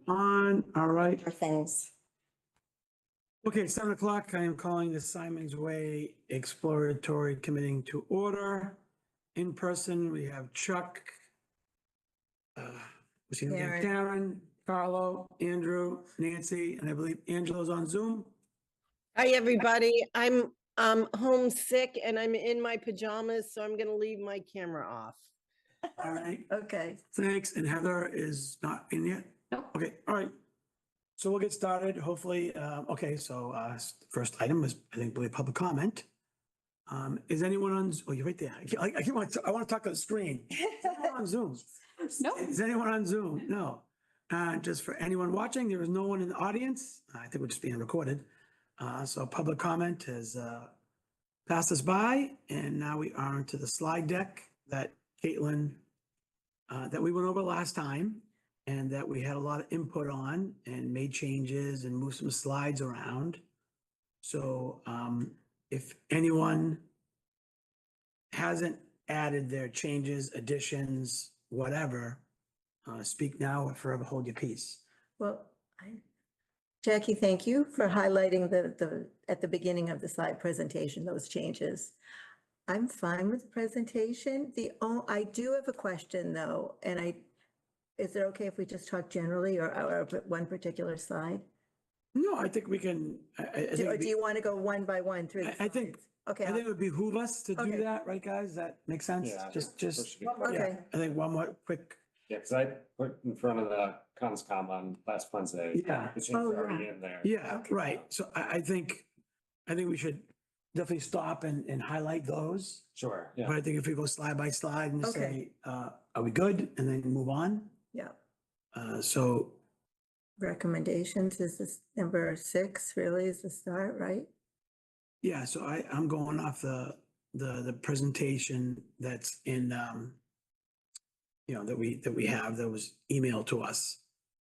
On, all right. for things. Okay, 7 o'clock. I am calling the Symonds Way Exploratory Committee to order. In person, we have Chuck, what's his name again? Karen, Carlo, Andrew, Nancy, and I believe Angela's on Zoom. Hi, everybody. I'm homesick and I'm in my pajamas, so I'm gonna leave my camera off. All right, Okay. thanks. And Heather is not in yet? Nope. Okay, all right. So we'll get started, hopefully. Okay, so first item is, I think, public comment. Is anyone on, oh, you're right there. I want to talk to the screen. Is anyone on Zoom? No. Is anyone on Zoom? No. Just for anyone watching, there is no one in the audience. I think we're just being recorded. So public comment has passed us by, and now we are into the slide deck that Caitlin, that we went over last time, and that we had a lot of input on and made changes and moved some slides around. So if anyone hasn't added their changes, additions, whatever, speak now or forever hold your peace. Well, Jackie, thank you for highlighting at the beginning of the slide presentation, those changes. I'm fine with the presentation. I do have a question though, and is it okay if we just talk generally or one particular slide? No, I think we can. Or do you want to go one by one through the I think, slides? Okay. I think it would behoove us to do Okay. that, right, guys? That makes sense? Yeah, Just, Okay. I think one more quick, Yeah, because I put in front of the conscom on last Wednesday. Yeah. The changes Oh, are already yeah. in there. yeah, Okay. right. So I think we should definitely stop and highlight those. Sure, yeah. But I think if we go slide by slide and say, Okay. are we good? And then move on. Yeah. So, Recommendations is this number 6 really is the start, right? yeah, so I'm going off the presentation that's in, that we have, that was emailed to us.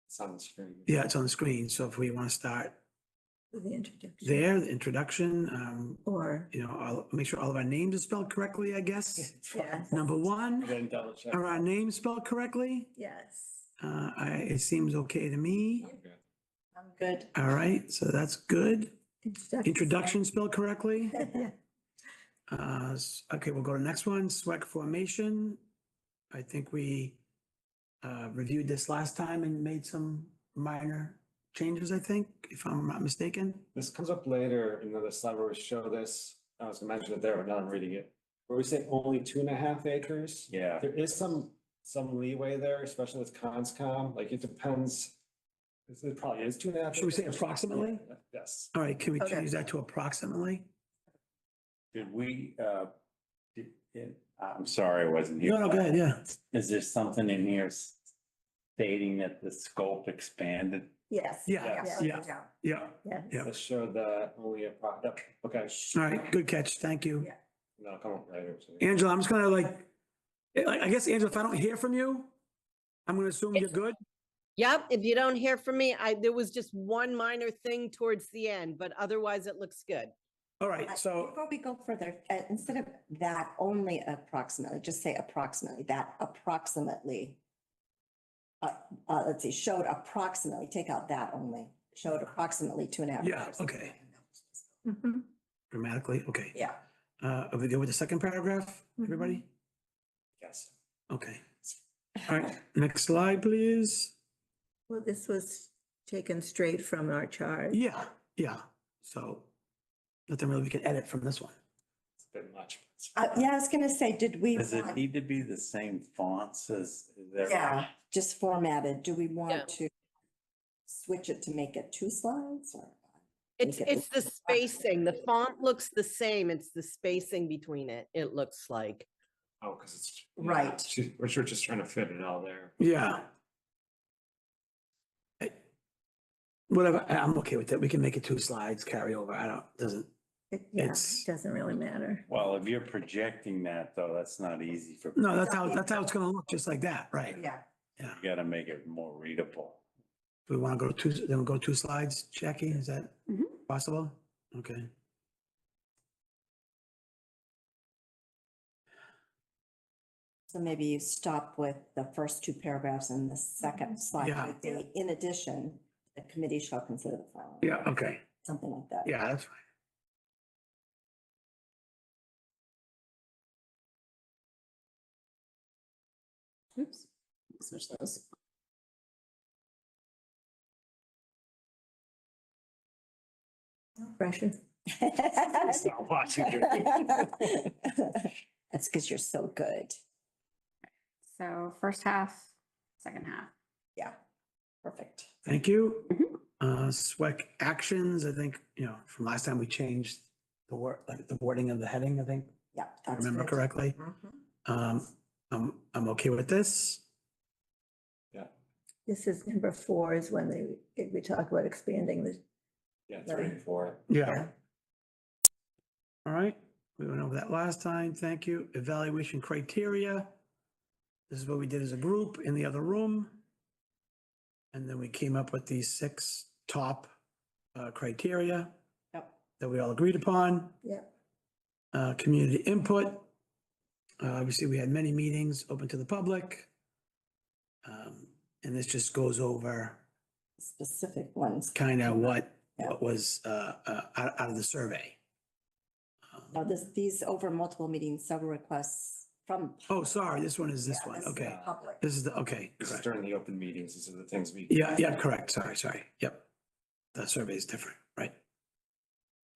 It's on the screen. Yeah, it's on the screen. So if we want to start With the introduction. there, the introduction, Or, I'll make sure all of our names are spelled correctly, I guess. yeah, Number one, Then double check. are our names spelled correctly? yes. It seems okay to me. Okay. I'm good. All right, so that's good. Introduction spelled correctly. Yeah. Okay, we'll go to the next one, SWEC formation. I think we reviewed this last time and made some minor changes, I think, if I'm not mistaken. This comes up later in the slide where we show this. I was gonna mention it there, but now I'm reading it. Where we say only 2.5 acres. Yeah, There is some leeway there, especially with conscom. Like it depends. It probably is 2.5. Should we say acres. approximately? Yes. All right, can we Okay. change that to approximately? did we, I'm sorry, I wasn't here. No, no, go ahead, yeah. Is there something in here stating that the scope expanded? Yes. Yeah, Yeah. yeah. Yeah. Yeah. Let's show that only a okay. All right, good catch, thank you. Yeah. That'll come up later. so- Angela, I'm just gonna I guess, Angela, if I don't hear from you, I'm gonna assume you're good. Yep, if you don't hear from me, there was just one minor thing towards the end, but otherwise it looks good. All right, so, Before we go further, instead of that only approximately, just say approximately, that approximately. Let's see, showed approximately, take out that only, showed approximately 2.5. Yeah, acres. okay. Mhm. grammatically, okay. Yeah. Are we good with the second paragraph, everybody? Yes. Okay. All right, next slide, please. Well, this was taken straight from our chart. Yeah, yeah, so nothing really we can edit from this one. It's a bit much. Yeah, I was gonna say, did we? Does it want- need to be the same fonts as there? Yeah, just formatted. Do we Yeah. want to switch it to make it 2 slides or? It's Make it the spacing. The font looks the same. It's the spacing between it. It looks like. Oh, because it's. Right. We're just trying to fit it all there. Yeah. Whatever, I'm okay with it. We can make it 2 slides, carry over. Yeah, It's- it doesn't really matter. Well, if you're projecting that though, that's not easy for, no, that's how it's gonna look, just like that, right? Yeah. you gotta make it more readable. Do we want to go 2, then we'll go 2 slides, Jackie, is that possible? Okay. So maybe you stop with the first two paragraphs in the second slide. Yeah. Would be, in addition, the committee shall consider the following. Yeah, okay. Something like that. Yeah, that's fine. Oops. Switch those. Pressure. It's not watching it. That's because you're so good. So first half, second half. Yeah, perfect. Thank you. SWEC actions, I think, from last time we changed the word, like the wording of the heading, I think, Yeah. if I That's remember good. correctly. I'm okay with this. This is number 4 is when we talk about expanding the, Yeah, 3 and 4. Yeah. All right, we went over that last time. Thank you. Evaluation criteria. This is what we did as a group in the other room. And then we came up with these 6 top criteria Yep. that we all agreed upon. yeah, Community input. Obviously, we had many meetings open to the public. And this just goes over Specific ones. kind of what Yeah. was out of the survey. Now, these over multiple meetings, several requests from. Oh, sorry, this one is this Yeah, one. is Okay. Public. This is okay. This is Correct. during the open meetings. These are the things we. Yeah, correct. Sorry. Yep. The survey is different, right?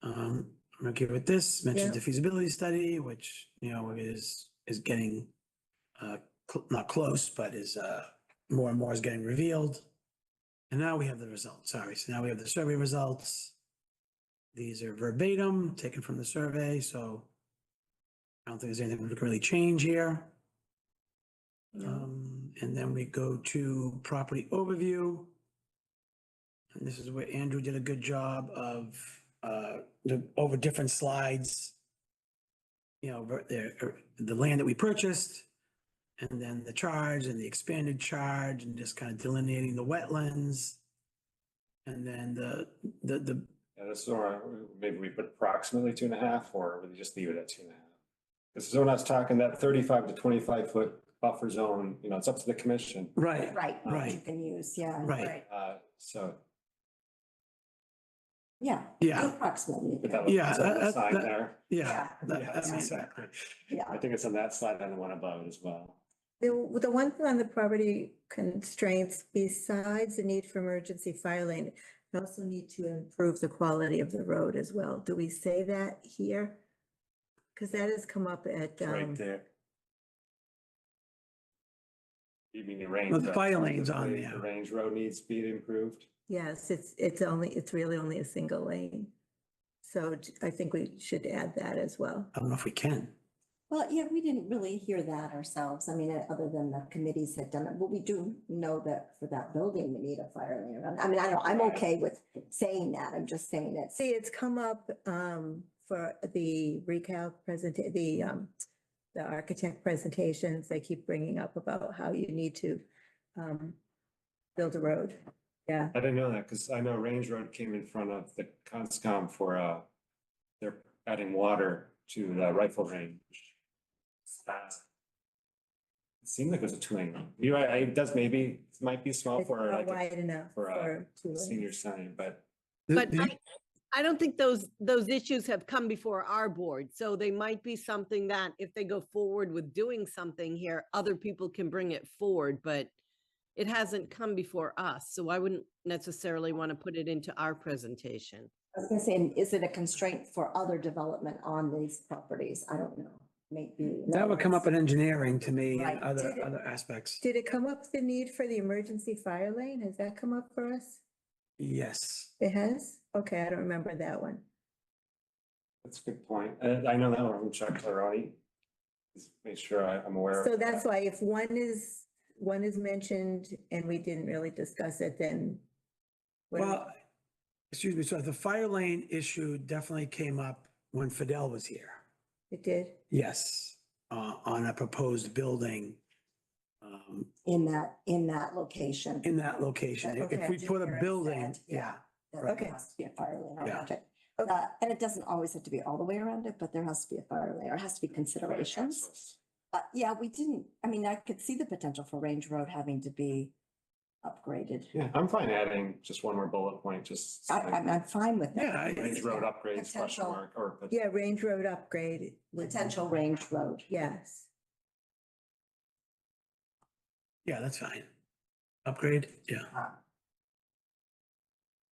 I'm okay with this, mentioned Yeah. the feasibility study, which, is getting not close, but is more and more is getting revealed. And now we have the results. Sorry. So now we have the survey results. These are verbatim taken from the survey, so I don't think there's anything we can really change here. And then we go to property overview. And this is where Andrew did a good job of over different slides. The land that we purchased, and then the charge and the expanded charge, and just kind of delineating the wetlands. And then the Yeah, this is where maybe we put approximately 2.5, or would you just leave it at 2.5? Because so we're not talking that 35 to 25-foot buffer zone, it's up to the commission. right, Right. Right. You can use, yeah. Right. So. Yeah. Yeah. Approximately. Put that Yeah, little sign there. yeah. Yeah, exactly. Yeah. I think it's on that slide and the one above as well. the one thing on the property constraints, besides the need for emergency filing, we also need to improve the quality of the road as well. Do we say that here? Because that has come up at, Right there. You mean the range? Well, the road, fire lane's on specifically, there. The range road needs to be improved. yes, it's really only a single lane. So I think we should add that as well. I don't know if we can. Well, yeah, we didn't really hear that ourselves. I mean, other than the committees had done it, but we do know that for that building, we need a fire lane around. I mean, I'm okay with saying that. I'm just saying that. See, it's come up for the recalc the architect presentations. They keep bringing up about how you need to build a road. Yeah, I didn't know that because I know Range Road came in front of the Conscom for, they're adding water to the rifle range. It seemed like it was a 2-lane road. You're right, it does maybe, it might be small it's for not like wide enough for a for two senior lanes. center, but But I don't think those issues have come before our board. So they might be something that if they go forward with doing something here, other people can bring it forward, but it hasn't come before us. So I wouldn't necessarily want to put it into our presentation. I was gonna say, is it a constraint for other development on these properties? I don't know. Maybe. That would come up in engineering to me and Right. other aspects. Did it come up, the need for the emergency fire lane? Has that come up for us? Yes. It has? Okay, I don't remember that one. that's a good point. I know that one from Chuck Claroni. Just make sure I'm aware. So of that's that. why if one is mentioned and we didn't really discuss it, then. what do we- Well, excuse me, so the fire lane issue definitely came up when Fidel was here. It did? Yes, on a proposed building In that location. in that location. If Okay. we put a Engineer building, said, yeah, That right. there has to be a fire lane Yeah. around it. Okay. And it doesn't always have to be all the way around it, but there has to be a fire lane, or it has to be considerations. Yeah, we didn't, I mean, I could see the potential for Range Road having to be upgraded. Yeah, I'm fine adding just one more bullet point, just. I'm fine with that. Yeah, Range road upgrades, question Potential. mark, or. Yeah, Range Road upgrade. Potential Range Road. Yes. yeah, that's fine. Upgrade, yeah,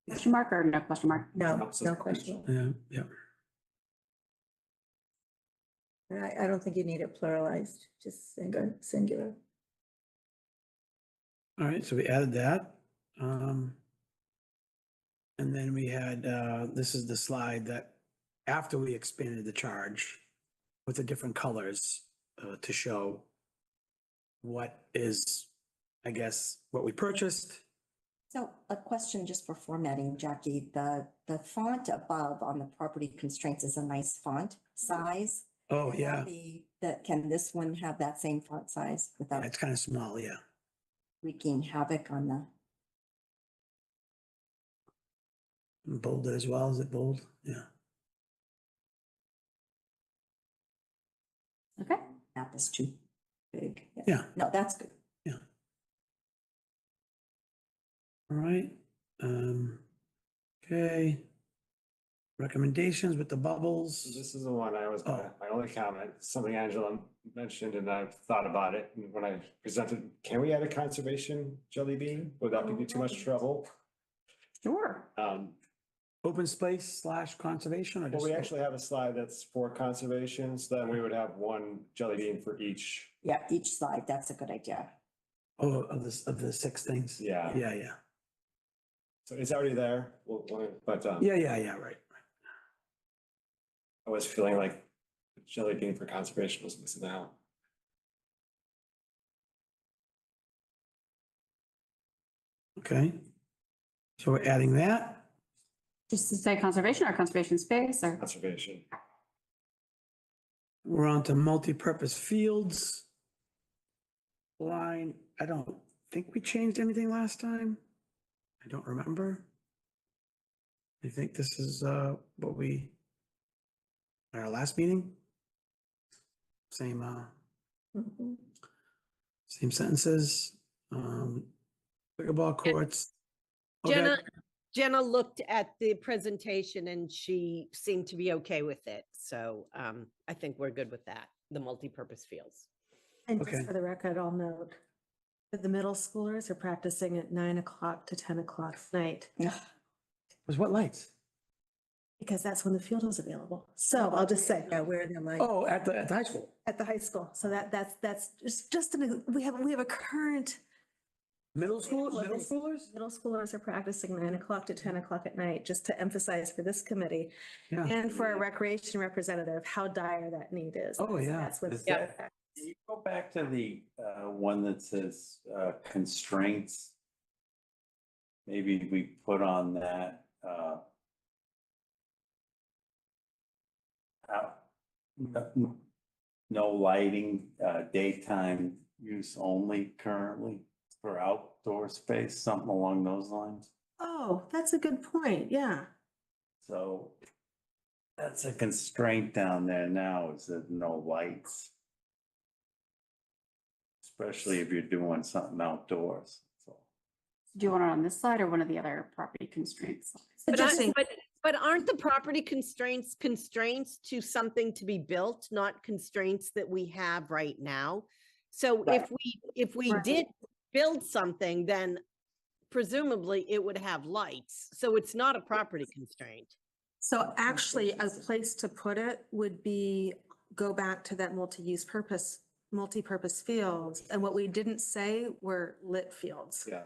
Question mark or no question mark? No, No, so- no question. yeah. I don't think you need it pluralized, just singular. All right, so we added that. And then we had, this is the slide that after we expanded the charge with the different colors to show what is, I guess, what we purchased. So a question just for formatting, Jackie, the font above on the property constraints is a nice font size. Oh, Can yeah, that be, can this one have that same font size without it's kind of small, yeah. wreaking havoc on the? Bolded as well, is it bold? Yeah. Okay. Map is too big. Yeah. No, that's good. All right. Okay. Recommendations with the bubbles. This is the one I was, my only comment, something Angela mentioned and I've thought about it. And when I presented, can we add a conservation jelly bean? Would that be too much trouble? Sure. Open space / conservation or Well, just? we actually have a slide that's for conservation, so then we would have one jelly bean for each. Yeah, each slide, that's a good idea. Oh, of the 6 things? Yeah. Yeah. So it's already there, but Yeah, right. I was feeling like the jelly bean for conservation was missing out. Okay. So we're adding that. Just to say conservation or conservation space or? Conservation. We're on to multi-purpose fields. Line, I don't think we changed anything last time. I don't remember. I think this is what we, our last meeting? Same, Mhm. same sentences. Pickleball courts. Okay. Jenna looked at the presentation and she seemed to be okay with it. So I think we're good with that, the multi-purpose fields. And Okay. just for the record, I'll note that the middle schoolers are practicing at 9 o'clock to 10 o'clock at night Was what lights? because that's when the field is available. So I'll just say Yeah, where they're like, Oh, at the high school. at the high school. So that's just we have a current Middle schoolers? middle schoolers are practicing 9 o'clock to 10 o'clock at night, just to emphasize for this committee Yeah. and for our recreation representative, how dire that need is. Oh, yeah. That's what. Is that- Can you go back to the one that says constraints? Maybe we put on that no lighting, daytime use only currently for outdoor space, something along those lines. Oh, that's a good point. Yeah. So that's a constraint down there now, is that no lights. Especially if you're doing something outdoors. So Do you want it on this slide or one of the other property constraints? Interesting. But aren't the property constraints to something to be built, not constraints that we have right now? So if we Right. did build something, then presumably it would have lights. So it's not a property constraint. So actually, a place to put it would be, go back to that multi-purpose fields. And what we didn't say were lit fields. Yeah.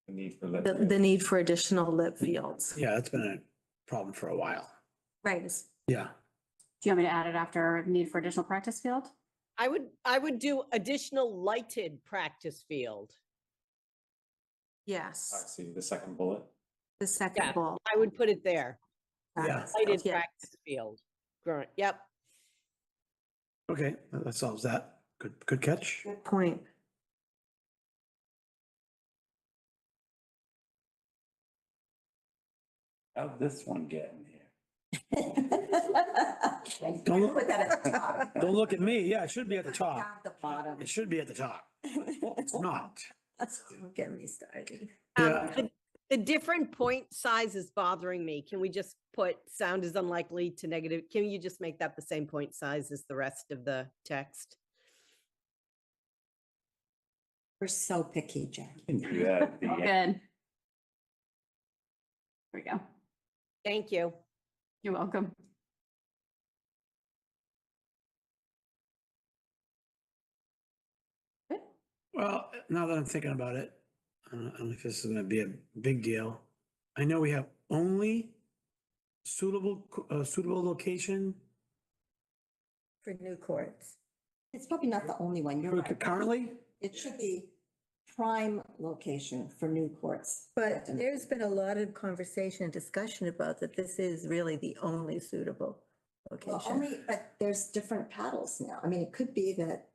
The need for. The need for additional lit fields. Yeah, that's been a problem for a while. Right. Yeah. Do you want me to add it after need for additional practice field? I would do additional lighted practice field. I Yes, see the second bullet. the second bullet. I would put it there, Yeah. lighted Yeah. practice field. Great. Yep. Okay, that solves that. Good catch. Good point. how'd this one get in here? Don't look- Put that at the top. Don't look at me. Yeah, it should be at the top. At the bottom. It should be at the top. It's not. Don't get me started. Yeah. The different point size is bothering me. Can we just put sound is unlikely to negative? Can you just make that the same point size as the rest of the text? We're so picky, Jack. Can do that at the All end. good. There we go. Thank you. You're welcome. Good. Well, now that I'm thinking about it, I don't know if this is gonna be a big deal. I know we have only suitable location For new courts. It's probably not the only one. You're for right. currently. It should be prime location for new courts. But there's been a lot of conversation and discussion about that this is really the only suitable Well, location. only, but there's different paddles now. I mean, it could be that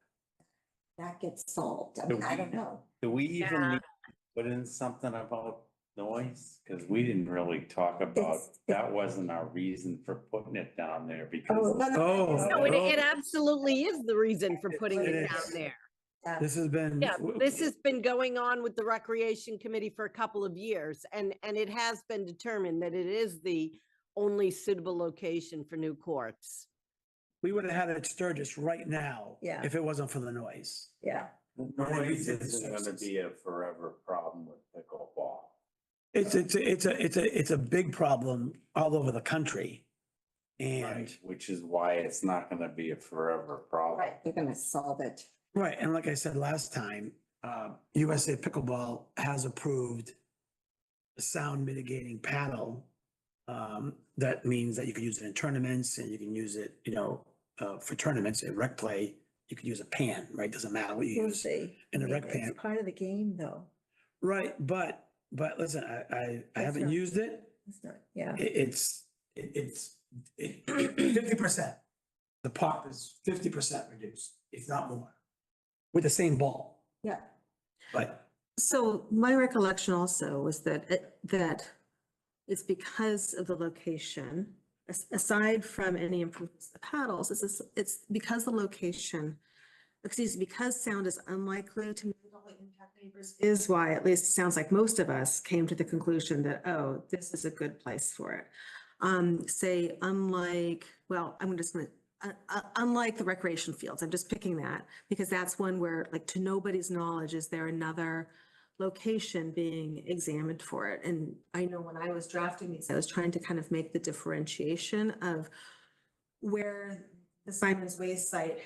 that gets solved. I mean, I don't know. Do we even Yeah. need to put in something about noise? Because we didn't really talk about, It's- that wasn't our reason for putting it down there because No, Oh. No, it absolutely is the reason for putting It it is. down there. This has been. Yeah, this has been going on with the Recreation Committee for a couple of years, and it has been determined that it is the only suitable location for new courts. We would have had it Sturgis right now. Yeah. If it wasn't for the noise. Yeah. noise isn't gonna be a forever problem with pickleball. It's a big problem all over the country. And, Right, which is why it's not gonna be a forever problem. Right, they're gonna solve it. right, and like I said last time, USA Pickleball has approved a sound mitigating paddle. That means that you can use it in tournaments and you can use it, for tournaments, at rec play, you could use a pan, right? Doesn't matter what you We'll use. see. in the I mean, rec pan. It's part of the game, though. Right, but listen, I haven't not- used it. It's not, yeah. It's 50%. The pop is 50% reduced, if not more, with the same ball. Yeah. But So my recollection also was that it's because of the location, aside from any improvements to the paddles, it's because the location, because sound is unlikely to negatively impact neighbors, is why, at least it sounds like most of us came to the conclusion that, oh, this is a good place for it. Say unlike, well, unlike the recreation fields, I'm just picking that because that's one where, like, to nobody's knowledge, is there another location being examined for it? And I know when I was drafting these, I was trying to kind of make the differentiation of where the Symonds Way site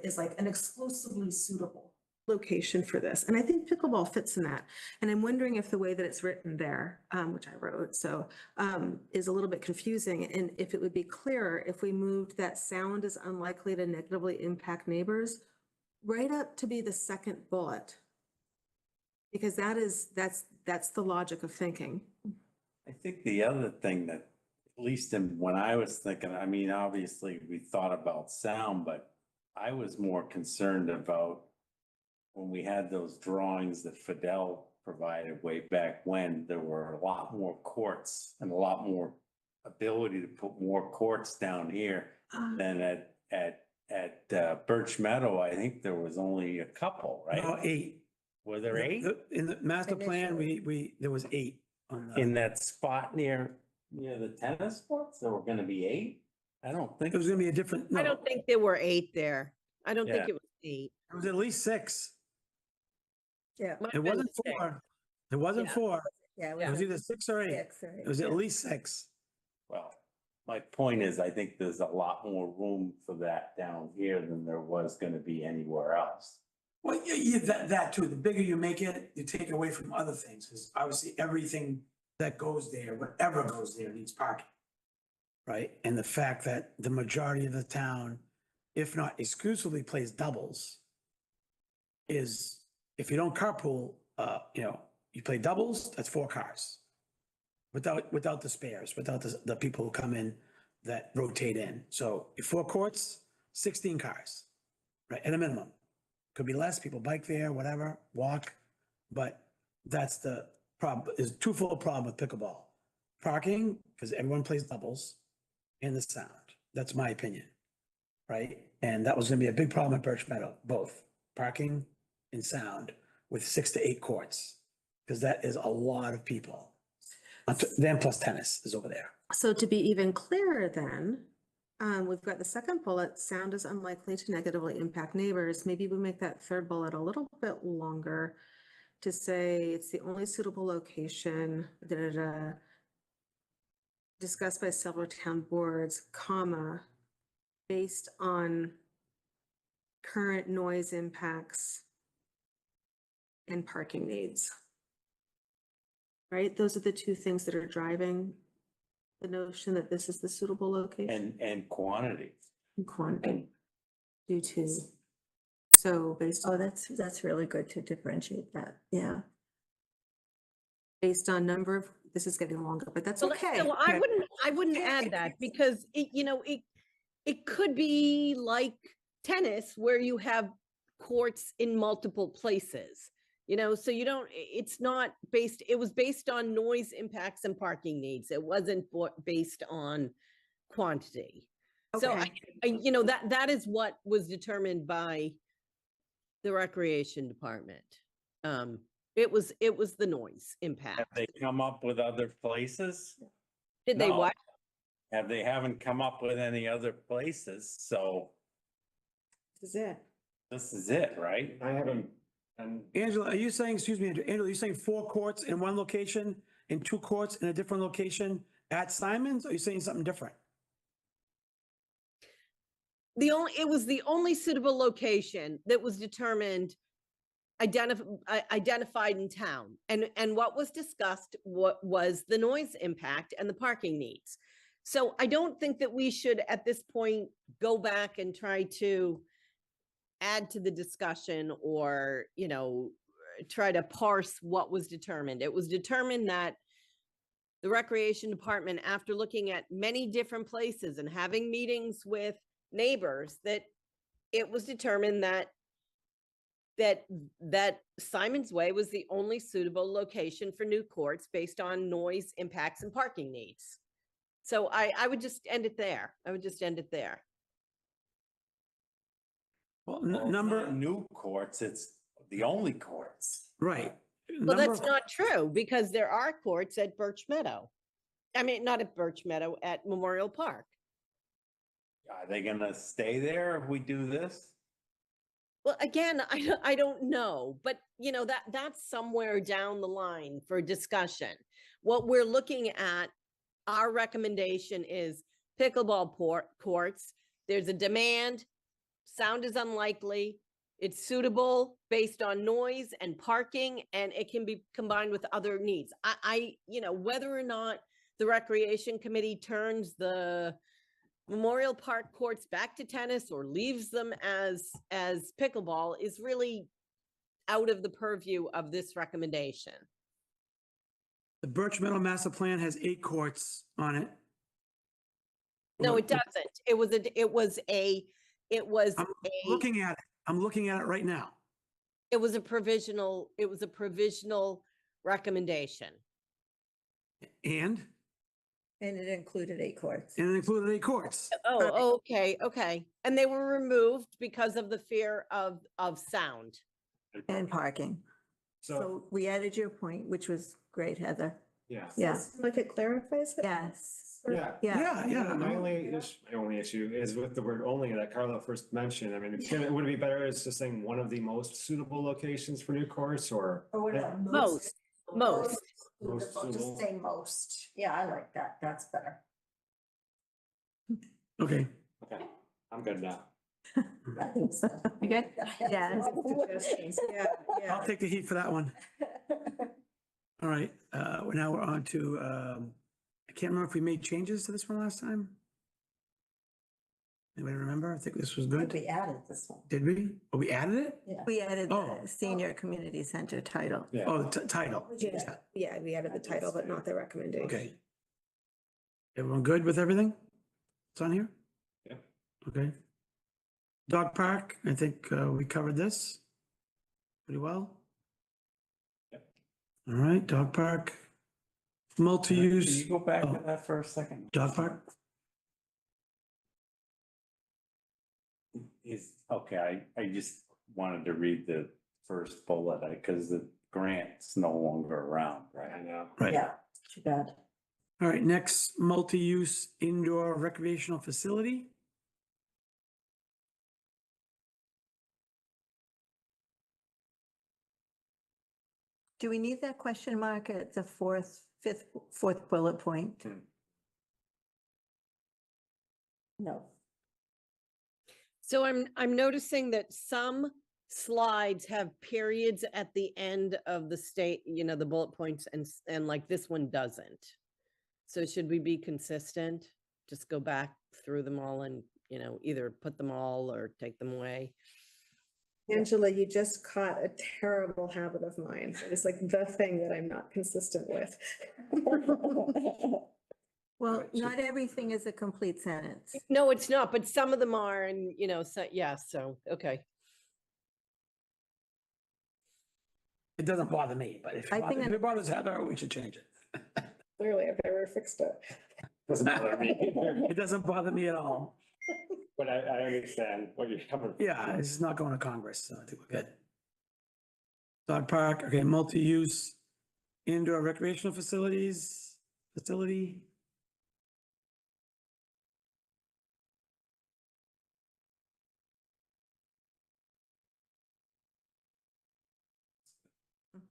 is like an exclusively suitable location for this. And I think pickleball fits in that. And I'm wondering if the way that it's written there, which I wrote, is a little bit confusing. And if it would be clearer if we moved that sound is unlikely to negatively impact neighbors right up to be the second bullet. Because that's the logic of thinking. I think the other thing that, at least when I was thinking, I mean, obviously we thought about sound, but I was more concerned about when we had those drawings that Fidel provided way back when, there were a lot more courts and a lot more ability to put more courts down here than at Birch Meadow. I think there was only a couple, right? no, 8. Were there 8? In the master plan, there was 8 on the. In that spot near the tennis courts, there were gonna be 8? I don't think. It was gonna be a different, I no, don't think there were 8 there. I don't think Yeah. it was 8. it was at least 6. Yeah, Might It have been wasn't 6. 4. It wasn't Yeah. 4. yeah. It was either 6 or 8. Six, right? It was at least 6. Well, my point is, I think there's a lot more room for that down here than there was gonna be anywhere else. Well, yeah, that too. The bigger you make it, you take away from other things, because obviously everything that goes there, whatever goes there, needs parking. Right? And the fact that the majority of the town, if not exclusively plays doubles, is if you don't carpool, you play doubles, that's 4 cars. Without the spares, without the people who come in that rotate in. So 4 courts, 16 cars, right? At a minimum. Could be less, people bike there, whatever, walk, but that's the problem, is twofold problem with pickleball. Parking, because everyone plays doubles, and the sound. That's my opinion, right? And that was gonna be a big problem at Birch Meadow, both parking and sound with 6 to 8 courts. Because that is a lot of people. Then plus tennis is over there. So to be even clearer then, we've got the second bullet, sound is unlikely to negatively impact neighbors. Maybe we make that third bullet a little bit longer to say it's the only suitable location, discussed by several town boards, comma, based on current noise impacts and parking needs. Right? Those are the two things that are driving the notion that this is the suitable location And quantity. and quantity due to. So based Oh, on, that's really good to differentiate that. Yeah. based on number of, this is getting longer, but that's So okay. so I wouldn't add that because it could be like tennis where you have courts in multiple places. So you don't, it's not based, it was based on noise impacts and parking needs. It wasn't based on quantity. So Okay. that is what was determined by the recreation department. It was the noise Have impact. they come up with other places? Did they No. what? They haven't come up with any other places, so This is it. this is it, right? I haven't, and Angela, are you saying, excuse me, Angela, are you saying 4 courts in one location and 2 courts in a different location at Symonds? Or are you saying something different? It was the only suitable location that was determined, identified in town. And what was discussed, what was the noise impact and the parking needs. So I don't think that we should, at this point, go back and try to add to the discussion or, try to parse what was determined. It was determined that the recreation department, after looking at many different places and having meetings with neighbors, that it was determined that Symonds Way was the only suitable location for new courts based on noise impacts and parking needs. So I would just end it there. I would just end it there. Well, Well, it's number, not new courts, it's the only courts. right. Well, Number- that's not true because there are courts at Birch Meadow. I mean, not at Birch Meadow, at Memorial Park. Are they gonna stay there if we do this? Well, again, I don't know, but that's somewhere down the line for discussion. What we're looking at, our recommendation is pickleball courts. There's a demand, sound is unlikely, it's suitable based on noise and parking, and it can be combined with other needs. Whether or not the recreation committee turns the Memorial Park courts back to tennis or leaves them as pickleball is really out of the purview of this recommendation. The Birch Meadow Master Plan has 8 courts on it. No, it doesn't. It was I'm looking at it. I'm looking at it right now. a provisional recommendation. And And it included 8 courts. it included 8 courts. Oh, okay. And they were removed because of the fear of sound. And parking. so, So we added your point, which was great, Heather. yeah. Yeah. Like it clarifies it? Yes. Yeah. Yeah. My only issue is with the word only that Carla first mentioned. I mean, would it be better as just saying one of the most suitable locations for new course or? Most. Most Just suitable. say most. Yeah, I like that. That's better. Okay. Okay, I'm good now. I think so. You good? Yes. Yeah, yeah. I'll take the heat for that one. All right. Now we're on to, I can't remember if we made changes to this one last time. Anybody remember? I think this was good. We added this one. Did we? Oh, we added it? Yeah. We added Oh. the senior community center title. Yeah. Oh, the title. Yeah, we added the title, but not the recommendation. Okay. Everyone good with everything? It's on here? Yeah. Okay. Dog park, I think we covered this pretty well. Yep. All right, dog park. Can Multi-use. you go back Oh. to that for a second? Dog park? okay, I just wanted to read the first bullet, because the grant's no longer around, right? I know. Right. Yeah, too bad. All right, next, multi-use indoor recreational facility. Do we need that question mark at the fourth bullet point? No. So I'm noticing that some slides have periods at the end of the state, the bullet points, and like this one doesn't. So should we be consistent? Just go back through them all and, either put them all or take them away. Angela, you just caught a terrible habit of mine. It's like the thing that I'm not consistent with. Well, not everything is a complete sentence. No, it's not, but some of them are, and, so, yeah, so, okay. It doesn't bother me, but I think if it bothers Heather, we should change it. Clearly, I've never fixed it. Doesn't bother me either. It doesn't bother me at all. But I understand what you're coming from. Yeah, it's not going to Congress, so I think we're good. Dog park, okay, multi-use indoor recreational facility.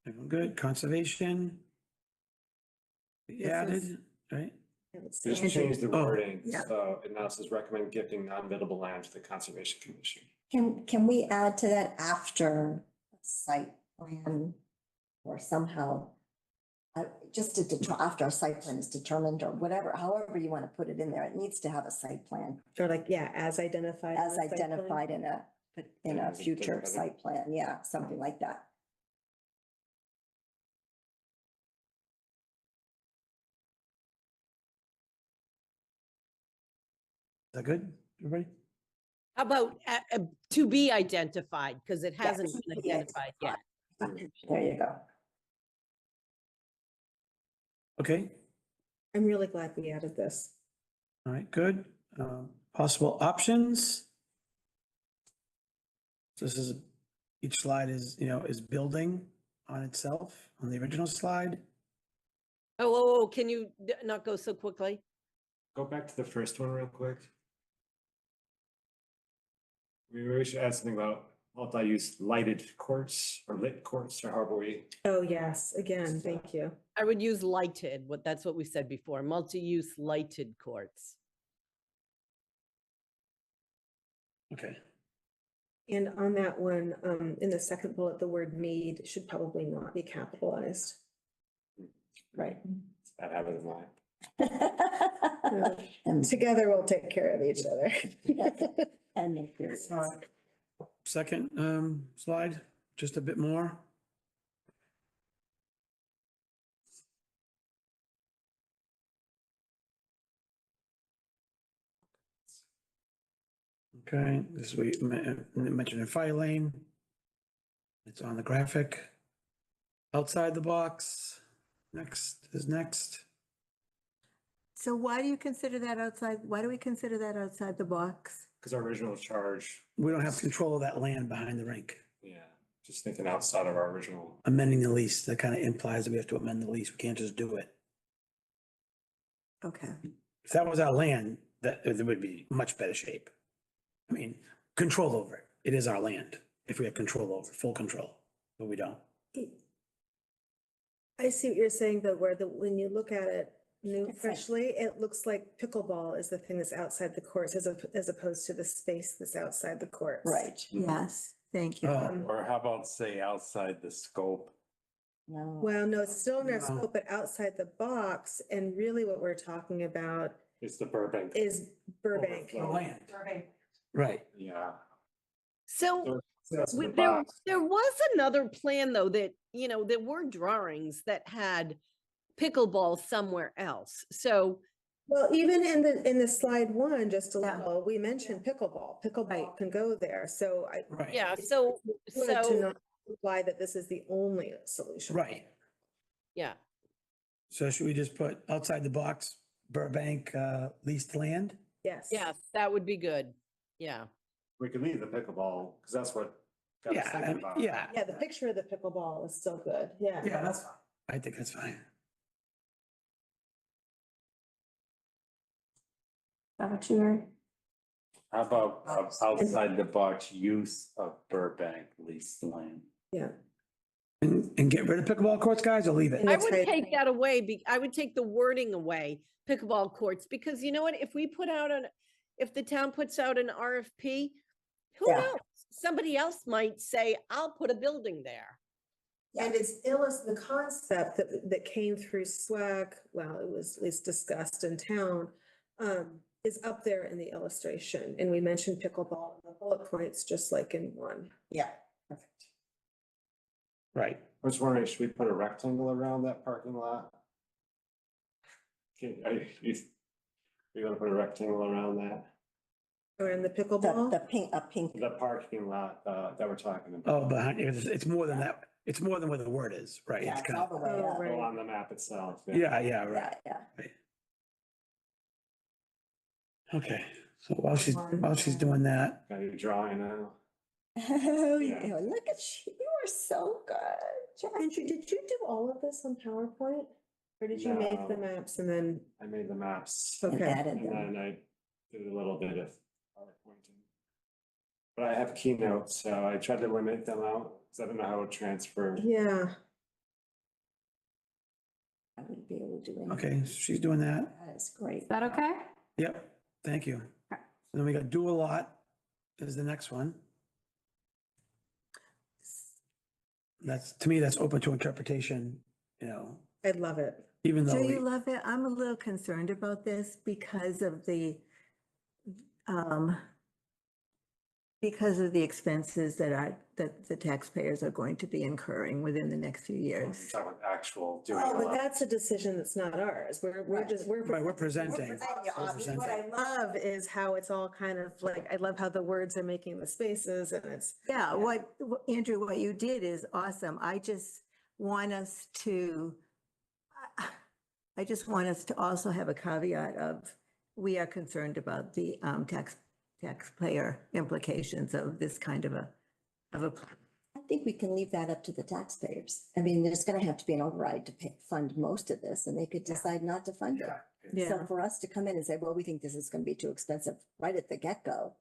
Everyone good, conservation. We This added, is- right? Just change the Oh, wording, yeah. so it now says recommend gifting non-buildable land to the Conservation Commission. Can we add to that after site plan or somehow? Just after a site plan is determined or whatever, however you want to put it in there, it needs to have a site plan Or like, yeah, as identified. as in the site plan. identified in Yeah, a future doesn't- site plan. Yeah, something like that. Is that good, everybody? How about to be identified, because it hasn't to been be identified yet. There you go. Okay, I'm really glad we added this. all right, good. Possible options. So this is, each slide is, is building on itself, on the original slide. Oh, can you not go so quickly? Go back to the first one real quick. We really should add something about multi-use lighted courts or lit courts or however we. Oh, yes, again, thank you. I would use lighted, that's what we said before, multi-use lighted courts. Okay, And on that one, in the second bullet, the word made should probably not be capitalized. Right. That habit of mine. And Together, we'll take care of each other. and make yours. second slide, just a bit more. Okay, this we mentioned in fire lane. It's on the graphic. Outside the box, next is next. So why do you consider that outside? Why do we consider that outside the box? Because our original charge, We don't have control of that land behind the rink. yeah, just thinking outside of our original. Amending the lease, that kind of implies that we have to amend the lease. We can't just do it. Okay. If that was our land, that it would be much better shape. I mean, control over it. It is our land. If we have control over it, full control, but we don't. I see what you're saying, though, where when you look at it new It's like- freshly, it looks like pickleball is the thing that's outside the courts as opposed to the space that's outside the courts. Right. Yes, thank you. Oh, Or how about say outside the scope? No. Well, no, it's still in their No. scope, but outside the box, and really what we're talking about It's the Burbank. is Burbank. the land. Right. Yeah. So That's the there box. was another plan, though, that, there were drawings that had pickleball somewhere else. So, Well, even in the slide one, just a Yeah. little, we mentioned pickleball. Pickleball can go there, so I Right. yeah, so, wanted to so, not imply that this is the only solution. Right. yeah. So should we just put outside the box Burbank leased land? Yes. Yes, that would be good. Yeah. We could leave the pickleball, because that's what got us Yeah, thinking about. yeah, Yeah, the picture of the pickleball is so good. Yeah. yeah, that's fine. I think that's fine. That what you How about outside the box use of Burbank leased land? Yeah. And get rid of pickleball courts, guys, or leave it? And I it's would right- take that away. I would take the wording away, pickleball courts, because you know what? If we put out if the town puts out an RFP, who Yeah. knows? Somebody else might say, I'll put a building there. And it's the concept that came through SWAC, well, it was at least discussed in town, is up there in the illustration. And we mentioned pickleball in the bullet points, just like in one. Yeah, perfect. Right. I was wondering, should we put a rectangle around that parking lot? You're gonna put a rectangle around that, Or in the The pickleball. pink, the parking lot, that we're talking about. Oh, behind, it's more than that. It's more than what the word is, right? yeah, It's it's kind all of, the way Oh, up. right. Oh, on the map itself. yeah, Yeah, right. yeah. Okay, so while she's doing that, Got your drawing now. Oh, Yeah. yeah, look at you, you are so good. Andrew, did you do all of this on PowerPoint? Or did you make the No. maps and then, I made the maps. And okay, added And them. then I did a little bit of PowerPointing. But I have keynotes, so I tried to limit them out, because I don't know how to transfer. yeah. I would be able to do anything. okay, so she's doing that. That is great. Is that okay? Yep, thank you. Okay. Then we got do a lot is the next one. That's, to me, that's open to interpretation, I love it. even though, Do you we- love it? I'm a little concerned about this because of the expenses that the taxpayers are going to be incurring within the next few years. Talking about actual doing Oh, a but lot. that's a decision that's not ours. We're Right. we're right, we're presenting. We're presenting. What I love is how it's all kind of like, I love how the words are making the spaces and it's. Yeah, Andrew, what you did is awesome. I just want us to also have a caveat of, we are concerned about the taxpayer implications of this kind of a. I think we can leave that up to the taxpayers. I mean, there's gonna have to be an override to fund most of this, and they could decide not to fund it. Yeah. So for us to come in and say, well, we think this is gonna be too expensive right at the get-go,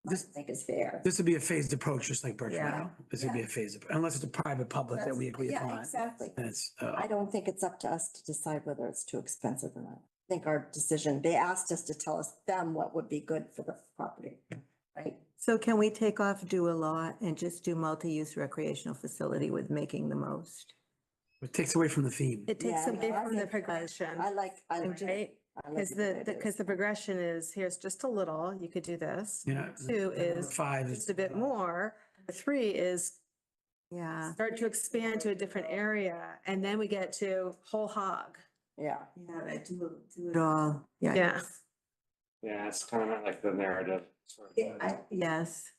I This- think is fair. This would be a phased approach, just like Birchwood. Yeah. This would be a phased, unless it's a private public that we agree Yeah, upon. exactly. And it's, I don't think it's up to us to decide whether it's too expensive or not. I think our decision, they asked us to tell them what would be good for the property, right? So can we take off do a lot and just do multi-use recreational facility with making the most? it takes away from the theme. It takes Yeah, away no, I from the think- progression. I like Right? it. I like Because it way it because is. the progression is, here's just a little, you could do this. Yeah. Two is 5 is just a bit more. Three is Yeah. start to expand to a different area, and then we get to whole hog. Yeah. Yeah, do it all. Yeah. Yeah, it's kind of like the narrative sort of Yes.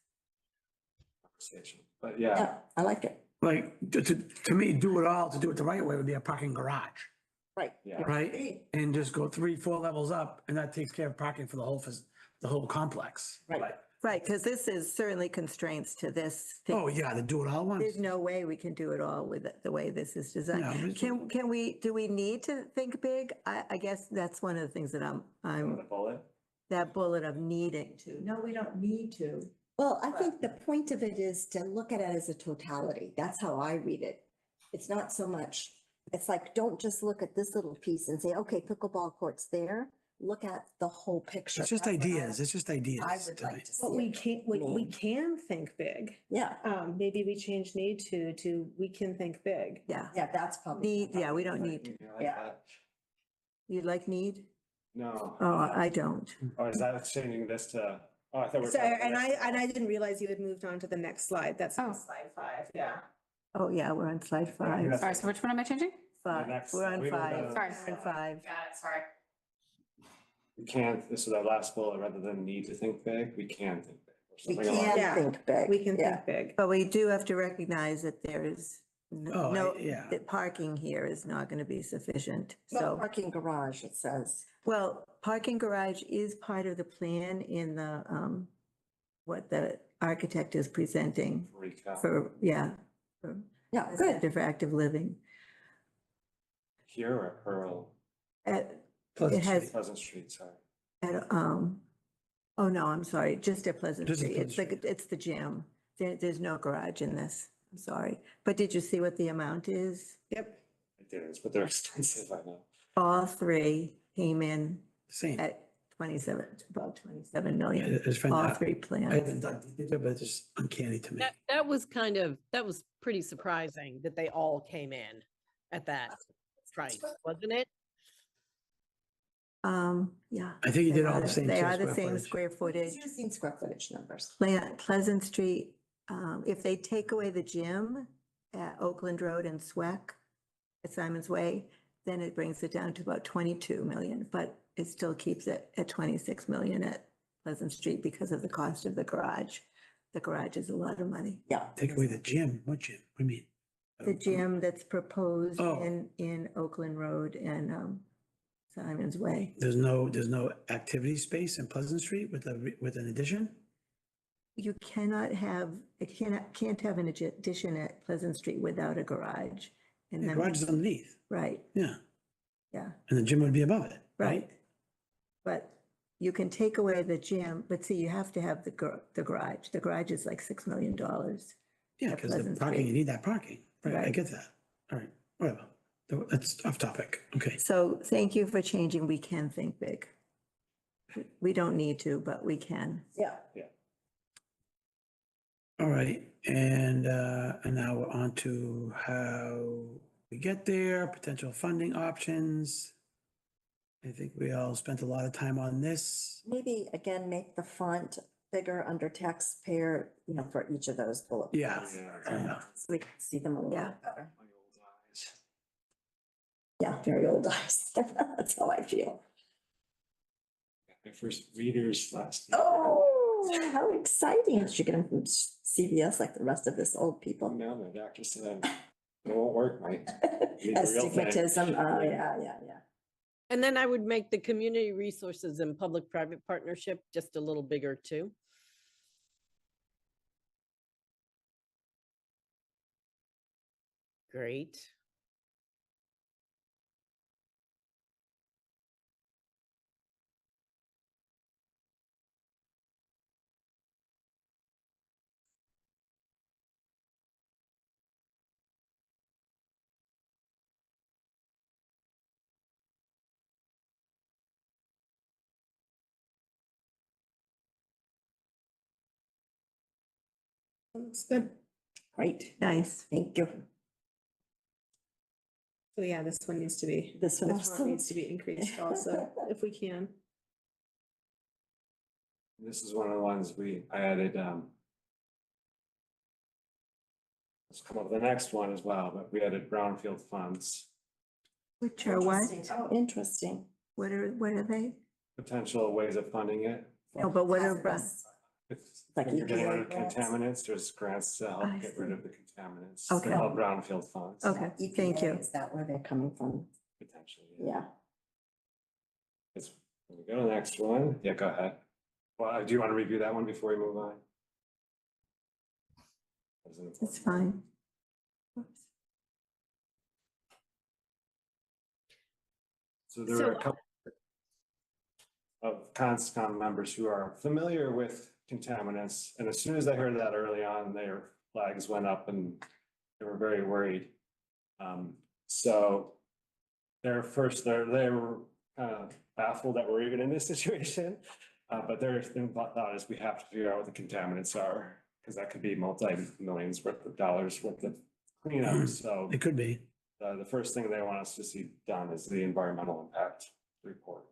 conversation, but yeah, Yeah, I like it. Like, to me, do it all, to do it the right way would be a parking garage, Right. yeah. right? And just go 3, 4 levels up, and that takes care of parking for the whole complex. Right. Right, because this is certainly constraints to this thing. Oh, yeah, the do it all ones. There's no way we can do it all with the way this is No, designed. it's- Can we, do we need to think big? I guess that's one of the things that The I'm, bullet. that bullet of needing to. No, we don't need to. Well, I think the point of it is to look at it as a totality. That's how I read it. It's not so much, it's like, don't just look at this little piece and say, okay, pickleball court's there. Look at the whole picture. It's just That's what ideas, it's just ideas. I would to like me. to see. But we it. can't, we can think big. Yeah, Maybe we change need to we can think big. Yeah. yeah, that's probably. Need, yeah, we don't need to. Yeah, I like Yeah. that. You like need? No. Oh, I don't. Oh, is that changing this to, oh, I thought we were. So, talking and next I didn't realize you had moved on to the next slide. That's Oh. slide 5, yeah. Oh, yeah, we're on slide five. that's- Sorry, so which one am I changing? Five. next- We're on we moved five. on. Sorry. We're on five. Got it, sorry. We can't, this is our last bullet, rather than need to think big, we can think big. or We something along- Yeah. can think big. We can Yeah. think big. But we do have to recognize that there is Oh, no, yeah. that parking here is not going to be sufficient. No So, parking garage, it says. well, parking garage is part of the plan in the what the architect is presenting Recap. for, yeah. For Yeah, good. for active living. Here or Earl, At, Pleasant it has, Street. Pleasant Street, sorry. at, oh no, I'm sorry, just at Pleasant Just at Street. It's Pleasant like, it's the gym. There's no garage in this. I'm sorry. But did you see what the amount is? Yep. It is, but they're expensive, I know. All three came in Same. at 27, about 27 million. It's fine. All three I plans. haven't dug deep into it, but it's just uncanny to me. That was pretty surprising that they all came in at that price, wasn't it? Yeah. I think you They did all are the same. They same are the square same footage. square footage. It's using square footage numbers. Pleasant Street, if they take away the gym at Oakland Road and Sweck at Symonds Way, then it brings it down to about 22 million, but it still keeps it at 26 million at Pleasant Street because of the cost of the garage. The garage is a lot of money. Yeah. Take away the gym. What gym? What do you mean? The gym that's proposed Oh. in Oakland Road and Symonds Way. There's no activity space in Pleasant Street with an addition? You cannot have, can't have an addition at Pleasant Street without a garage. And The then, garage is underneath. right, Yeah. yeah, And the gym would be above it, right. right? But you can take away the gym, but see, you have to have the garage. The garage is like $6 million. Yeah, At because the Pleasant parking, Street. you need that parking. Right, I Right. get that. All right, whatever. That's off topic. Okay. So thank you for changing. We can think big. We don't need to, but we can. Yeah. All right, and now we're on to how we get there, potential funding options. I think we all spent a lot of time on this. Maybe again, make the font bigger under taxpayer, for each of those bullet. Yeah. points. Yeah. So we can see them a little Yeah. bit better. My old eyes. Yeah, very old eyes. That's how I feel. My first readers last year. Oh, how exciting. You should get them from CVS like the rest of us old people. No, my doctor said it won't work, mate. Need the real thing. Astigmatism, oh, yeah. And then I would make the community resources and public-private partnership just a little bigger too. Great. That's good. Great, Nice. thank you. So yeah, this one needs to be, This one this also. one needs to be increased also, if we can. This is one of the ones I added, let's come up with the next one as well, but we added brownfield funds, Which are what? Oh, interesting. What are they? potential ways of funding it. No, but what are, Like If you're getting rid of EPA grants. contaminants, there's grants to I help get rid see. of the contaminants. Okay. They're called brownfield funds. Okay, thank EPA, you. Is that where they're coming from? Potentially. Yeah. Let's we go to the next one. Yeah, go ahead. Well, do you want to review that one before we move on? That was an important It's one. fine. So there are a couple of CONSCOM members who are familiar with contaminants, and as soon as they heard that early on, their flags went up and they were very worried. So they were kind of baffled that we're even in this situation. But their thought is we have to figure out what the contaminants are, because that could be multi-millions worth of dollars worth of cleanup. So It could be. the first thing they want us to see done is the environmental impact report.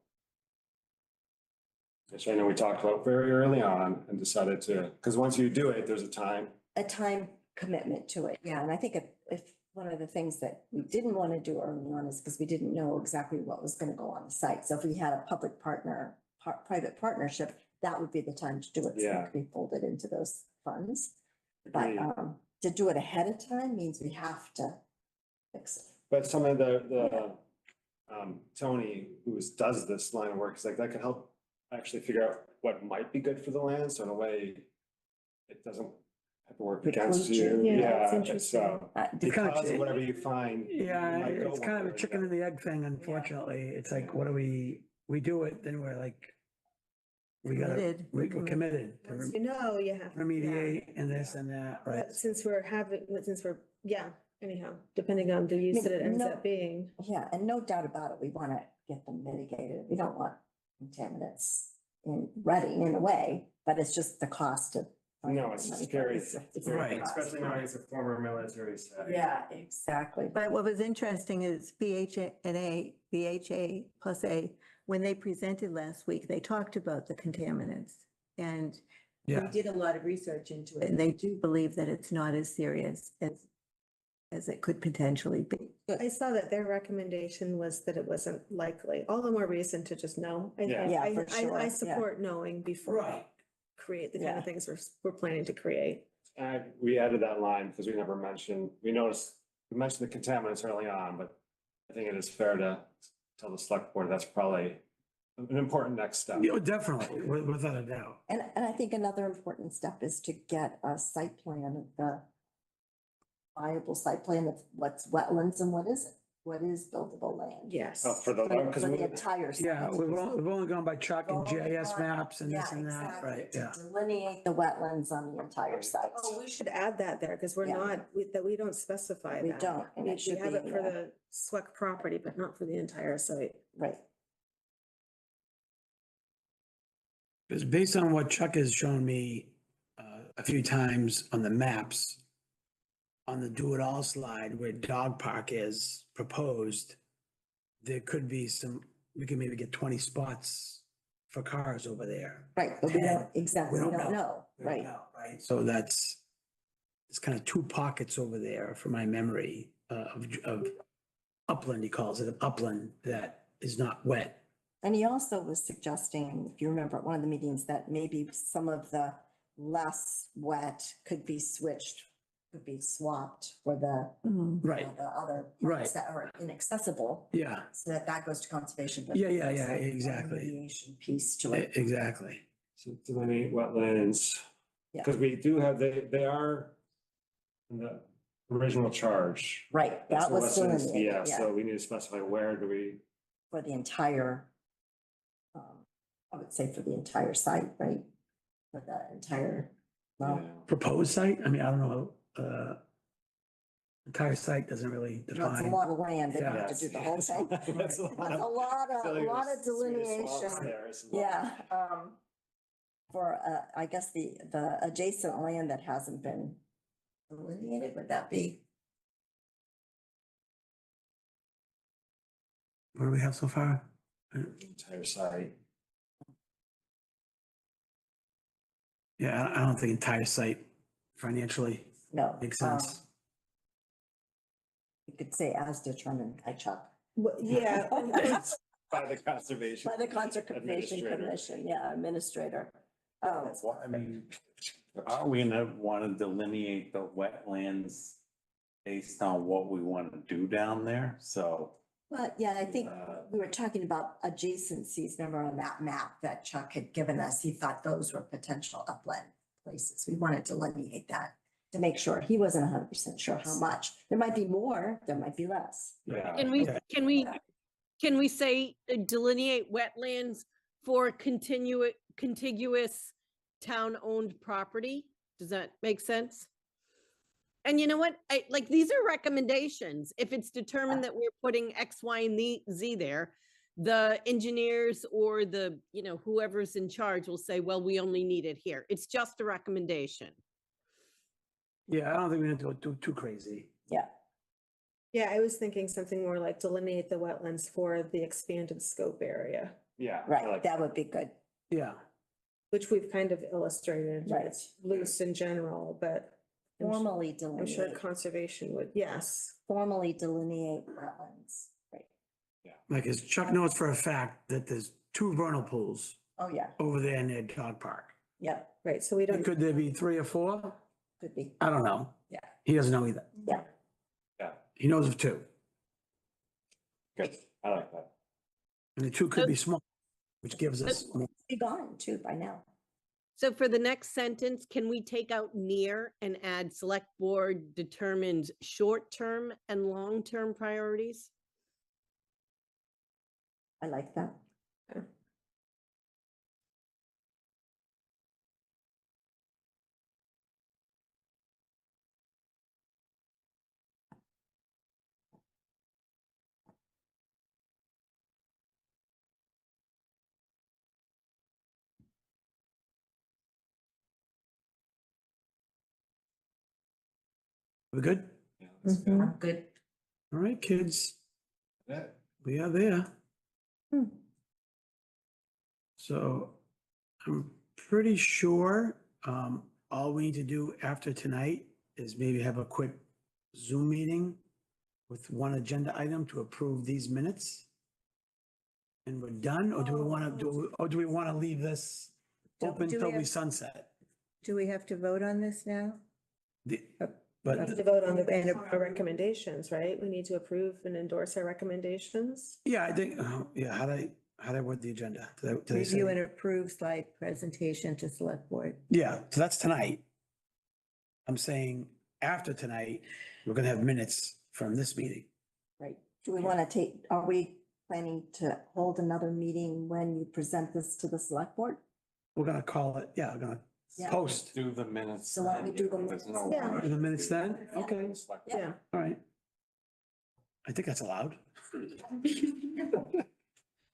Which I know we talked about very early on and decided to, because once you do it, there's a time. A time commitment to it, yeah, and I think if one of the things that we didn't want to do early on is because we didn't know exactly what was going to go on the site. So if we had a public partner, private partnership, that would be the time to do it. So Yeah. it could be folded into those funds. But Agreed. to do it ahead of time means we have to fix it. But some of Tony, who does this line of work, is like, that could help actually figure out what might be good for the land. So in a way, it doesn't have to work Preclude against you. you. Yeah, it's Yeah, interesting. so It's kind because of of, whatever you find. yeah, you might go it's one kind of way a or chicken the and the egg thing, unfortunately. It's like, what do we do it, then we're like, we gotta, Committed. we're committed to Once you know, you have. yeah. remediate and this and that, right? But since yeah, anyhow, depending on the use that it ends No. up being. Yeah, and no doubt about it, we want to get them mitigated. We don't want contaminants ready in a way, but it's just the cost of. No, it's scary. It's Right. Especially knowing it's a former military site. Yeah, exactly. But what was interesting is BHA plus A, when they presented last week, they talked about the contaminants. And they Yeah, did a lot of research into it, and they do believe that it's not as serious as it could potentially be. I saw that their recommendation was that it wasn't likely. All the more reason to just know. I Yeah. think. Yeah, I- for sure, I yeah. support knowing before we right. create the kind Yeah. of things we're planning to create. We added that line because we never mentioned, we mentioned the contaminants early on, but I think it is fair to tell the select board that's probably an important next step. Yeah, definitely, without a doubt. And I think another important step is to get a site plan of the viable site plan of what's wetlands and what isn't, what is buildable land. Yes. Oh, for the, For because the we, entire. Yeah, site. we've only gone by Chuck and We've only GIS gone- maps and this Yeah, and that, exactly, right, to yeah. Delineate the wetlands on the entire site. Oh, we should add that there because we're Yeah. not, that we don't specify We that. don't, and it We should have be it in for there. the SWEC property, but not for the entire site. Right. Because based on what Chuck has shown me a few times on the maps, on the do-it-all slide where dog park is proposed, there could be we could maybe get 20 spots for cars over there. Right, but we don't, exactly, We we don't don't know. know, We don't right? know, right? So it's kind of two pockets over there for my memory of upland, he calls it, upland that is not wet. And he also was suggesting, if you remember at one of the meetings, that maybe some of the less wet could be switched, could be swapped for the Right, the other Right. parts that are inaccessible, yeah, so that goes to conservation. but Yeah, there's a exactly. remediation Piece to it. exactly. so delineate wetlands, Yeah. because we do have, they are in the original charge. Right, That's that the was wetlands, delineated, yeah, yeah, so we need to specify where do we, for the entire, I would say for the entire site, right? For the entire, well, yeah. Proposed site, I mean, I don't know, entire site doesn't really you know, it's a define. lot of land, they Yeah. have to do the whole thing. That's a That's lot a of- lot I feel of, like a lot there's of Swedish swamps delineation. there, it's a lot. Yeah, for, I guess the adjacent land that hasn't been delineated, would that be? What do we have so far? Entire site. Yeah, I don't think entire site financially No. makes sense. You could say as determined by Chuck, Well, yeah. By the conservation. by the Conservation Administrator. Commission, yeah, administrator. Well, I mean, are we gonna wanna delineate the wetlands based on what we wanna do down there? So, But yeah, I think we were talking about adjacencies, remember on that map that Chuck had given us, he thought those were potential upland places. We wanted to delineate that to make sure. He wasn't 100% sure how much. There might be more, there might be less. Yeah. Can we say delineate wetlands for contiguous town-owned property? Does that make sense? And you know what? Like, these are recommendations. If it's determined that we're putting X, Y, and Z there, the engineers or the, whoever's in charge will say, well, we only need it here. It's just a recommendation. Yeah, I don't think we need to go too crazy. Yeah, Yeah, I was thinking something more like delineate the wetlands for the expanded scope area, Yeah. I right, like that would be good. Yeah, which we've kind of illustrated. Right. It's loose in general, but I'm su- Formally I'm sure delineate, conservation would, yes. formally delineate wetlands, right? like as Chuck knows for a fact that there's 2 vernal pools Oh, yeah, over there near dog park. yep, Right, so we don't, Could there be 3 or 4? could be, I don't know. Yeah. He doesn't know either. yeah. He knows of 2. Good, I like that. And the 2 could be small, which gives us more. Be gone too by now. So for the next sentence, can we take out near and add select board determines short-term and long-term priorities? I like that. We good? Yeah, that's good. I'm good. All right, kids, Yeah. we are there. Hmm. So I'm pretty sure all we need to do after tonight is maybe have a quick Zoom meeting with one agenda item to approve these minutes. And we're done, or do we want to do, or do we want to leave this open Do we till we have- sunset? Do we have to vote on this now? The- We have But, to vote on our recommendations, right? We need to approve and endorse our recommendations. yeah, I think, yeah, how do I word the agenda? Did I Review say? and approve slide presentation to select board. Yeah, so that's tonight. I'm saying after tonight, we're gonna have minutes from this meeting. Right. Do we want to take, are we planning to hold another meeting when you present this to the select board? We're gonna call it, yeah, we're gonna Yeah. post Do the minutes. So why don't we do the There's minutes? no Yeah. rush. the minutes then, okay, Yeah. all right. I think that's allowed.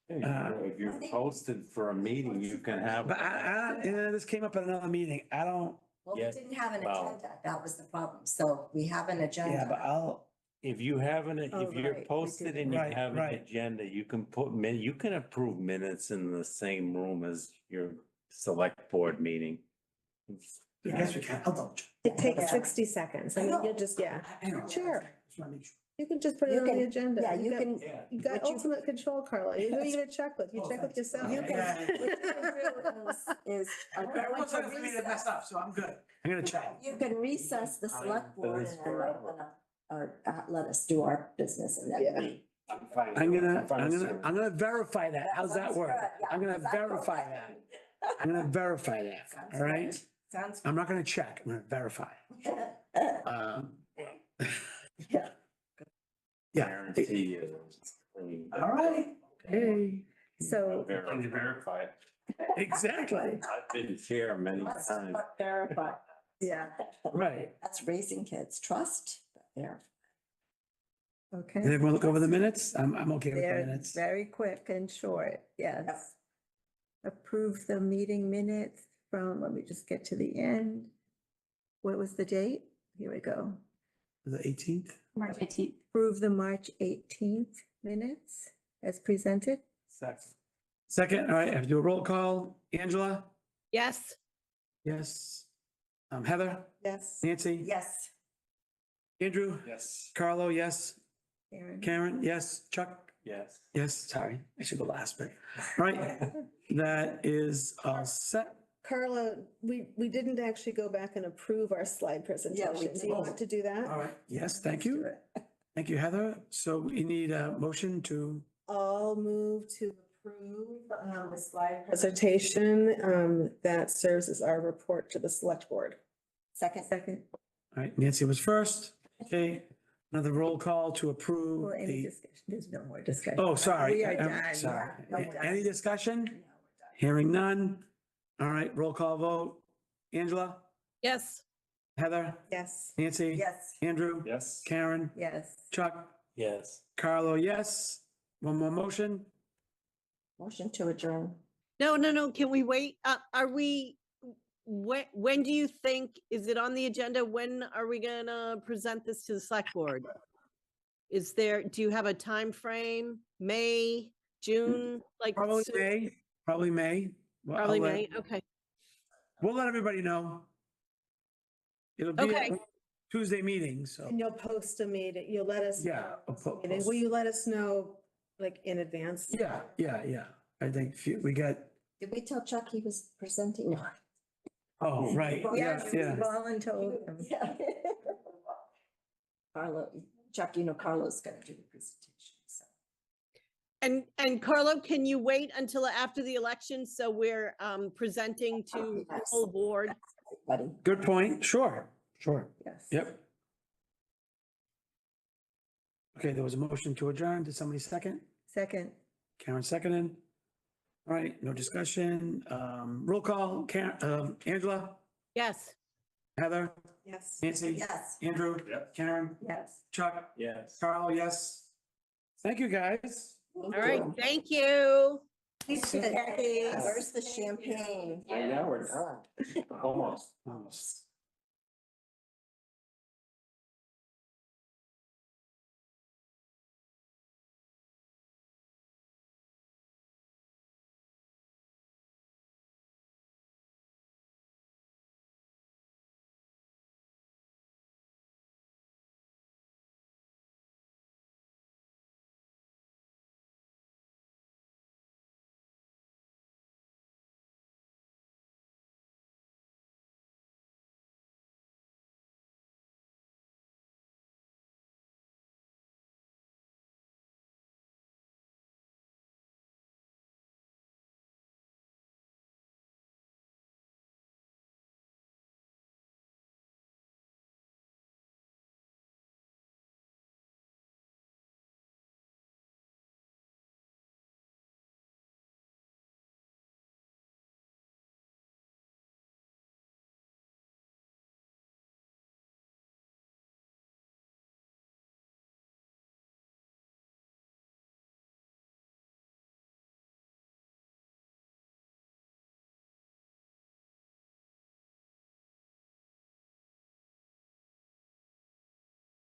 If you're posted for a meeting, you can have. But yeah, this came up at another meeting. I don't, Well, we Yeah, didn't have an well- agenda. That was the problem. So we have an yeah, agenda. but If you haven't, Oh, if you're right, we posted did. and you Right, have an right. agenda, you can you can approve minutes in the same room as your select board meeting. yes, we can. I'll double check. It takes Yeah. 60 seconds. I mean, you just, yeah. I know. Sure. Just wanna make sure. You can just put it You on the can- agenda. Yeah, you got- can. You got what you- ultimate control, Carla. Who are you gonna check with? You Oh, check with thanks. yourself. You can, Yeah. what you can do is I want to mess recess. up, so I'm good. I'm gonna check. You can recess the select board This and then forever. let us do our business and then. Yeah. we- I'm fine. I'm gonna verify that. How's that Sounds work? good. Yeah, I'm gonna exactly. verify that. I'm gonna verify that, Sounds all right? good. Sounds. I'm not gonna check, I'm gonna verify. good. Yeah. Yeah. Guarantee you. All right, hey, So Can you verify it? exactly, I've been chair many Let's times. verify. Yeah. right. That's raising kids, trust, there. Okay. Did everyone look over the minutes? I'm okay with the They're minutes. very quick and short, yes. Approve the meeting minutes from, let me just get to the end. What was the date? Here we go. The 18th? March 18th. Approve the March 18th minutes as presented. Second, all right, I have to do a roll call. Angela? Yes, Yes. Heather? Yes. Nancy? Yes. Andrew? Yes. Carlo, yes. Karen. Karen, yes. Chuck? Yes. Yes, sorry, I should go last, but, all right, that is all set. Carla, we didn't actually go back and approve our slide presentation. Do you did. want to do that? All right, yes, thank you. Thank you, Heather. So we need a motion to, I'll move to approve the slide presentation that serves as our report to the select board. Second. Second, all right, Nancy was first. Okay, another roll call to or approve any the, discussion, there's no more discussion. oh, sorry. We are I'm done. Sorry. No, we're done. Any discussion? Hearing none. All right, roll call vote. Angela, yes, Heather, Yes. Nancy? Yes. Andrew? Yes. Karen? Yes, Chuck? Yes. Carlo, yes. One more motion? Motion to adjourn. no, can we wait? Are we, when do you think, is it on the agenda? When are we gonna present this to the select board? Is there, do you have a time frame? May, June, like? Probably soon? May, probably May. Well, I'll Probably let- May, okay. We'll let everybody know. It'll be Okay. a Tuesday meeting, so, And you'll post a meeting, you'll let us. yeah. I'll And will you let us know like in advance? Yeah. I think we got, Did we tell Chuck he was presenting? No. oh, right, yeah, yes, yeah. voluntold him. Yeah. Carlo, Chuck, Carlo's gonna do the presentation, so. And Carlo, can you wait until after the election so we're presenting to the Yes. whole board? Buddy, Good point. Sure, sure. yes. Yep. Okay, there was a motion to adjourn. Did somebody second? Second, Karen seconded. All right, no discussion. Roll call. Angela, Yes. Heather, Yes. Nancy, Yes. Andrew, Karen, yes. Chuck, Yes. Carl, yes. Thank you, guys. All right, thank you. Where's the champagne? I know, we're done. Almost.